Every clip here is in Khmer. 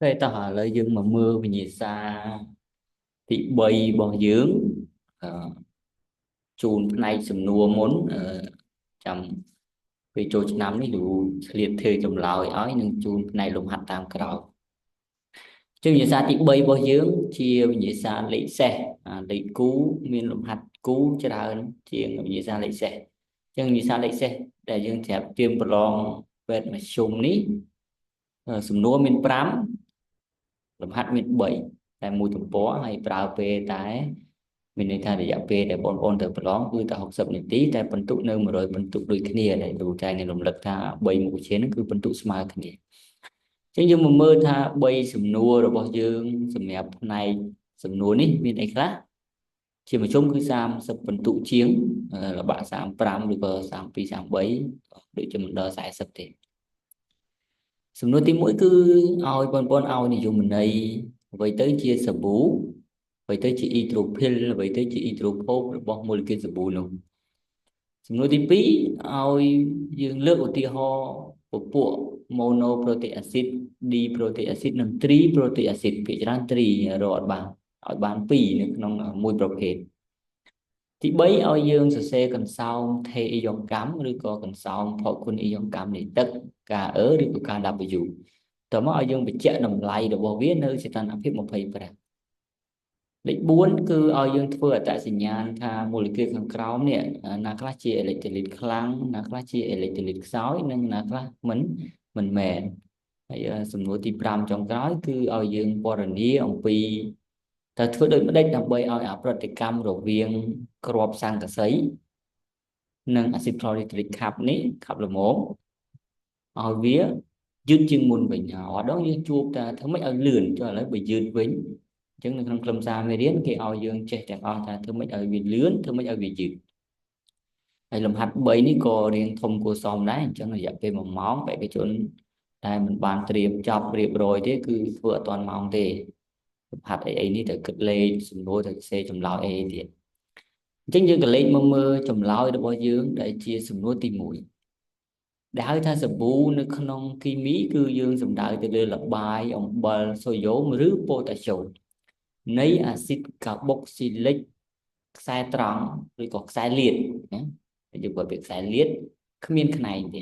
Cái ta hỏi là dương mà mưa vì nhiệt xa thị bay bỏ dưỡng chùn này sầm nua muốn chầm vì trôi năm đi đủ liệt thời chầm lòi ói nhưng chùn này lùng hạt tam cầu chứ nhiệt xa thị bay bỏ dưỡng chia vì nhiệt xa lấy xe lấy cú miền lùng hạt cú cho ra chia vì nhiệt xa lấy xe chân nhiệt xa lấy xe để dương chẹp tiêm blòng về mà sum ní sầm nua miền pram lùng hạt miền bảy tại mùi thùng bó hay prao về tại mình nên thay để dạo về để bọn từ đó cứ ta học tập này tí tại phân tụ nơi mà rồi phân tụ đôi cái này để đủ trai này động lực tha bay một chiến cứ phân tụ smart cái này chứ nhưng mà mơ tha bay sầm nua rồi bao dương sầm mẹp này sầm nua ní bên này khác chỉ mà chung cứ sam sập phân tụ chiến là bạn sam pram được vào sam pi sam bảy để cho mình đỡ sai sập thì sầm nua tí mỗi cứ ao bọn ao thì dùng mình đây với tới chia sập bú vậy tới chị Ethiopia vậy tới chị Ethiopia bọn môi cái dịch vụ luôn người tí phí ôi dương lượng của tia ho của bộ monoprotein acid diprotein acid nằm triprotein acid bị ra tri rồi ở bàn pì nữa nó môi protein thì bấy ôi dương sẽ xe cần sau thay ion cámឬក៏cần sau phổ quân ion cám này tất cả ởឬក៏ការដាក់បញ្ជូតើមកឲ្យយើងបញ្ជាក់តម្លៃរបស់វានៅសីតុណ្ហភាព25 លេខ4គឺឲ្យយើងធ្វើអត្តសញ្ញាណថាម៉ូលេគុលខាងក្រោមនេះណាខ្លះជាអេឡិចត្រូលីតខ្លាំងណាខ្លះជាអេឡិចត្រូលីតខ្សោយនិងណាខ្លះមិនមែនហើយសំណួរទី5ចុងក្រោយគឺឲ្យយើងពណ៌នាអំពីតើធ្វើដូចម្ដេចដើម្បីឲ្យអប្រតិកម្មរវាងគ្រាប់ស័ង្កសីនិងអាស៊ីតក្លូរីត្រិកខាប់នេះខាប់ល្មមឲ្យវាយឺតជាងមុនវិញអត់ដល់យើងជួបតែធ្វើម៉េចឲ្យលឿនចុះឥឡូវបើយឺតវិញចឹងនៅក្នុងខ្លឹមសារមេរៀនគេឲ្យយើងចេះទាំងអស់ថាធ្វើម៉េចឲ្យវាលឿនធ្វើម៉េចឲ្យវាយឺតហើយលំហាត់3នេះក៏រៀងធំគួរសមដែរអញ្ចឹងរយៈពេល1ម៉ោងបេក្ខជនតែមិនបានត្រៀមចប់រៀបរយទេគឺធ្វើអត់ទាន់ម៉ោងទេលំហាត់អីនេះត្រូវគិតលេខសំណួរត្រូវសេចម្លើយអីទៀតអញ្ចឹងយើងក៏លេខមកមើលចម្លើយរបស់យើងដែលជាសំណួរទី1ដែលហៅថាសាប៊ូនៅក្នុងគីមីគឺយើងសំដៅទៅលើលបាយអំបិលសូយ៉ូមឬប៉ូតាស្យូមនៃអាស៊ីតកាបុកស៊ីលិកខ្សែត្រង់ឬក៏ខ្សែលាតណាយើងបើវាខ្សែលាតគ្មានខ្នែងទេ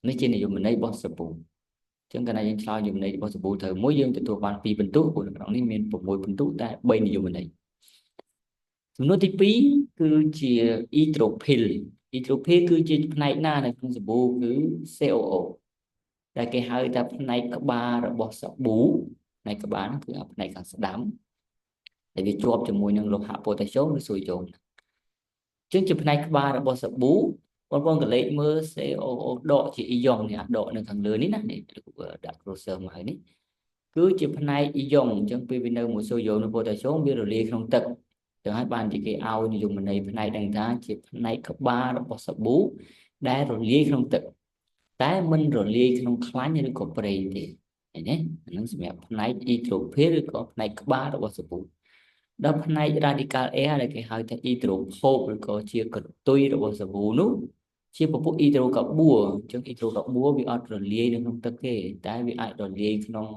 នេះជានិយមន័យរបស់សាប៊ូអញ្ចឹងកាលណាយើងឆ្លើយនិយមន័យរបស់សាប៊ូត្រូវមួយយើងទទួលបាន2បន្ទុកព្រោះក្នុងនេះមាន6បន្ទុកតែ3និយមន័យសំណួរទី2គឺជាអ៊ីត្រូភីលគឺជាផ្នែកណានៅក្នុងសាប៊ូគឺ COO ដែលគេហៅថាផ្នែកក្បាលរបស់សាប៊ូផ្នែកក្បាលគឺផ្នែកខាងស្ដាំដែលវាជាប់ជាមួយនឹងលោហៈប៉ូតាស្យូមឬសូយ៉ូមជាងជាផ្នែកក្បាលរបស់សាប៊ូបងប្អូនកលេចមើល COO ដកជាអ៊ីយ៉ុងនេះដកនៅខាងលើនេះណានេះដាក់ cursor មកហើយនេះគឺជាផ្នែកអ៊ីយ៉ុងអញ្ចឹងពេលវានៅមួយសូយ៉ូមនិងប៉ូតាស្យូមវារលាយក្នុងទឹកចឹងហើយបានជាគេឲ្យនិយមន័យផ្នែកហ្នឹងថាជាផ្នែកក្បាលរបស់សាប៊ូដែលរលាយក្នុងទឹកតែមិនរលាយក្នុងខ្លាញ់ឬក៏ប្រេងទេឃើញទេអានឹងសម្រាប់ផ្នែកអ៊ីត្រូភីលឬក៏ផ្នែកក្បាលរបស់សាប៊ូដល់ផ្នែក radical air ដែលគេហៅថា hydrophobe ឬក៏ជាកន្ទុយរបស់សាប៊ូនោះជាពពុះ hydro carbon អញ្ចឹង hydro carbon វាអត់រលាយនៅក្នុងទឹកទេតែវាអាចរលាយក្នុង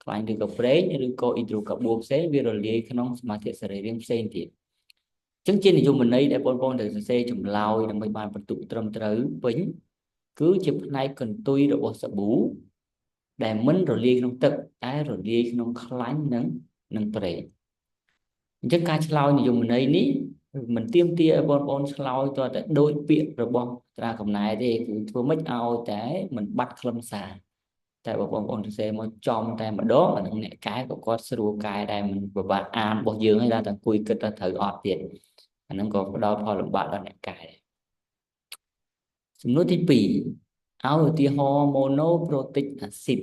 ខ្លាញ់ឬក៏ប្រេងឬក៏ hydro carbon ផ្សេងវារលាយក្នុងសមាសធាតុសរីរាង្គផ្សេងទៀតអញ្ចឹងជានិយមន័យដែលបងប្អូនត្រូវសរសេរចម្លើយដើម្បីបានបន្ទុកត្រឹមត្រូវពេញគឺជាផ្នែកកន្ទុយរបស់សាប៊ូដែលមិនរលាយក្នុងទឹកតែរលាយក្នុងខ្លាញ់និងប្រេងអញ្ចឹងការឆ្លើយនិយមន័យនេះមិនទាមទារឲ្យបងប្អូនឆ្លើយតើតែដូចពាក្យរបស់ត្រាកំណែទេគឺធ្វើម៉េចឲ្យតែមិនបាត់ខ្លឹមសារតែបងប្អូនសរសេរមកចំតែម្ដងអានឹងអ្នកកែក៏គាត់ស្រួលកែដែរមិនពិបាកអានរបស់យើងហើយតែអង្គុយគិតថាត្រូវអត់ទៀតអានឹងក៏ផ្ដល់ផលលំបាកដល់អ្នកកែដែរសំណួរទី2ឲ្យឧទាហរណ៍ monoprotic acid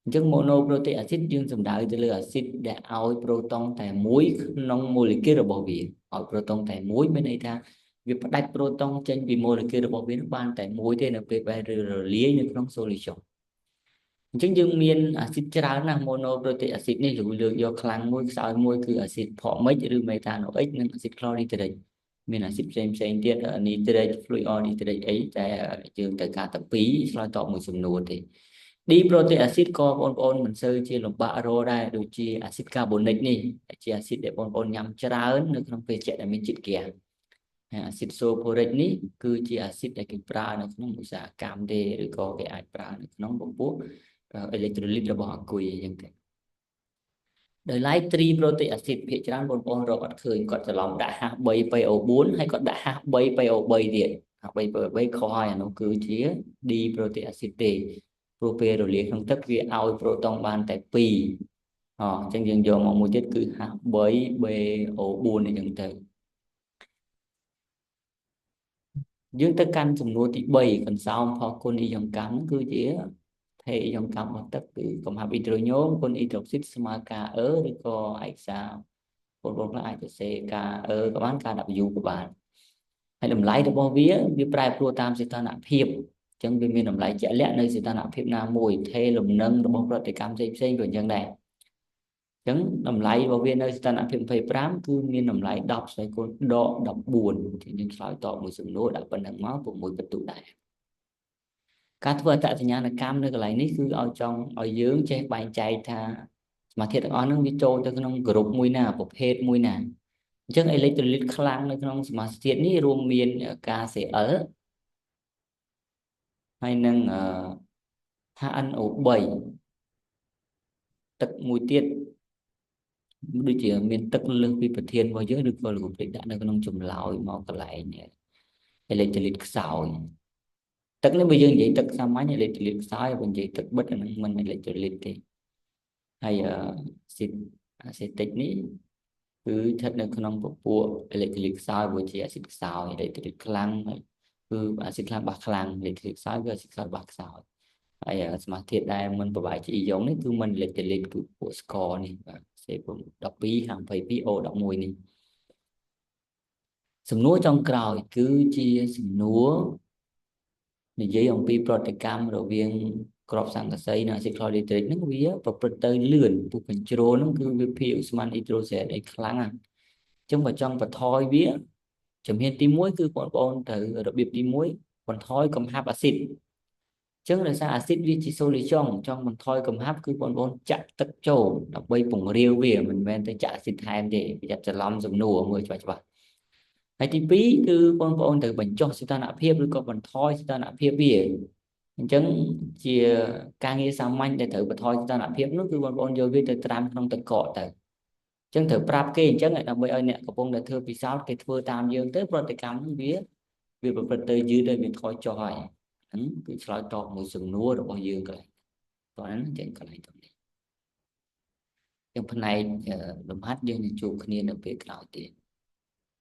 អញ្ចឹង monoprotic acid យើងសំដៅទៅលើអាស៊ីតដែលឲ្យប្រូតុងតែមួយក្នុងម៉ូលេគុលរបស់វាឲ្យប្រូតុងតែមួយមានន័យថាវាផ្ដាច់ប្រូតុងចេញពីម៉ូលេគុលរបស់វាបានតែមួយទេនៅពេលដែលរលាយនៅក្នុង solution អញ្ចឹងយើងមានអាស៊ីតច្រើនណាស់ monoprotic acid នេះលើកយកខ្លាំងមួយខ្សោយមួយគឺអាស៊ីត formic ឬ methanoic និងអាស៊ីត chlorhydric មានអាស៊ីតផ្សេងទៀត nitric fluoronitric អីតែយើងត្រូវការតែ2ឆ្លើយតបមួយសំណួរទេ Diprotic acid ក៏បងប្អូនមិនសូវជាលំបាករកដែរដូចជា acid carbonic នេះជា acid ដែលបងប្អូនញ៉ាំច្រើននៅក្នុងភេសជ្ជៈដែលមានជាតិហ្គាសហើយ acid sulfuric នេះគឺជា acid ដែលគេប្រើនៅក្នុងឧស្សាហកម្មទេឬក៏គេអាចប្រើនៅក្នុងពពុះ electrolyte របស់អង្គុយអញ្ចឹងទៅដោយឡែក triprotic acid ភាគច្រើនបងប្អូនរកអត់ឃើញគាត់ច្រឡំដាក់ H3PO4 ហើយគាត់ដាក់ H3PO3 ទៀត H3PO3 ខុសហើយអានោះគឺជា diprotic acid ទេព្រោះពេលរលាយក្នុងទឹកវាឲ្យប្រូតុងបានតែ2អញ្ចឹងយើងយកមកមួយទៀតគឺ H3PO4 អញ្ចឹងទៅយើងទៅកាន់ចំនួនទី3កន្សោមផគុណអ៊ីយ៉ុងកម្មគឺជាថេអ៊ីយ៉ុងកម្មរបស់ទឹកគឺកំហាប់អ៊ីដ្រូញូមគុណអ៊ីដ្រូស៊ីតស្មើការអឺឬក៏ឯកសារបងប្អូនខ្លះអាចសរសេរការអឺក៏បានការ W ក៏បានហើយតម្លៃរបស់វាប្រែប្រួលតាមសីតុណ្ហភាពអញ្ចឹងវាមានតម្លៃជាក់លាក់នៅសីតុណ្ហភាពណាមួយថេលំនឹងរបស់ប្រតិកម្មផ្សេងៗក៏អញ្ចឹងដែរអញ្ចឹងតម្លៃរបស់វានៅសីតុណ្ហភាព25គឺមានតម្លៃ10ស្វ័យគុណដក14យើងឆ្លើយតបមួយសំណួរដាក់ប៉ុណ្្នឹងមក6បន្ទុកដែរការធ្វើអត្តសញ្ញាណកម្មនៅកន្លែងនេះគឺឲ្យយើងចេះបែងចែកថាសមាធិទាំងអស់ហ្នឹងវាចូលទៅក្នុងក្រុមមួយណាប្រភេទមួយណាអញ្ចឹងអេឡិចត្រូលីតខ្លាំងនៅក្នុងសមាសធាតុនេះរួមមាន KCl ហើយនឹង HNO3 ទឹកមួយទៀតដូចជាមានទឹកលើសពីប្រធានរបស់យើងឬក៏លោកភ្លេចដាក់នៅក្នុងចម្លើយមកកន្លែងអេឡិចត្រូលីតខ្សោយទឹកនេះបើយើងនិយាយទឹកសាមញ្ញអេឡិចត្រូលីតខ្សោយបើនិយាយទឹកបិទអានឹងមិនអេឡិចត្រូលីតទេហើយអាសេតិកនេះគឺស្ថិតនៅក្នុងពពួកអេឡិចត្រូលីតខ្សោយវាជាអាស៊ីតខ្សោយអេឡិចត្រូលីតខ្លាំងគឺអាស៊ីតខ្លាំងបាសខ្លាំងអេឡិចត្រូលីតខ្សោយគឺអាស៊ីតខ្សោយបាសខ្សោយហើយសមាសធាតុដែលមិនប្របាយជាអ៊ីយ៉ុងនេះគឺមិនអេឡិចត្រូលីតគឺពួកស្ករនេះបាទ C12 ខាង 22O11 នេះសំណួរចុងក្រោយគឺជាសំណួរនិយាយអំពីប្រតិកម្មរវាងក្របសង្កសីនិងអាស៊ីតក្លូរីត្រិកហ្នឹងវាប្រព្រឹត្តទៅលឿនពុះកញ្ជ្រោលហ្នឹងគឺវាភាគឧស្ម័នអ៊ីដ្រូសែនអីខ្លាំងហ្នឹងអញ្ចឹងបើចង់បន្ថយវាជំហានទី1គឺបងប្អូនត្រូវរបៀបទី1បន្ថយកំហាប់អាស៊ីតអញ្ចឹងដោយសារអាស៊ីតវាជាសូលីចុងចង់បន្ថយកំហាប់គឺបងប្អូនចាក់ទឹកចូលដើម្បីពង្រាវវាមិនមែនទៅចាក់អាស៊ីតថែមទេប្រយ័ត្នច្រឡំសំណួរមើលច្បាស់ហើយទី2គឺបងប្អូនត្រូវបញ្ចុះសីតុណ្ហភាពឬក៏បន្ថយសីតុណ្ហភាពវាអញ្ចឹងជាការងារសាមញ្ញដែលត្រូវបន្ថយសីតុណ្ហភាពនោះគឺបងប្អូនយកវាទៅត្រាំក្នុងទឹកកកទៅអញ្ចឹងត្រូវប្រាប់គេអញ្ចឹងដើម្បីឲ្យអ្នកកំពុងតែធ្វើពិសោធន៍គេធ្វើតាមយើងទៅប្រតិកម្មវាប្រព្រឹត្តទៅយឺតហើយវាថយចុះហើយហ្នឹងគឺឆ្លើយតបមួយសំណួររបស់យើងកន្លែងតោះហ្នឹងចេញកន្លែងទៅនេះយើងផ្នែកលំហាត់យើងនឹងជួបគ្នានៅពេលក្រោយទៀត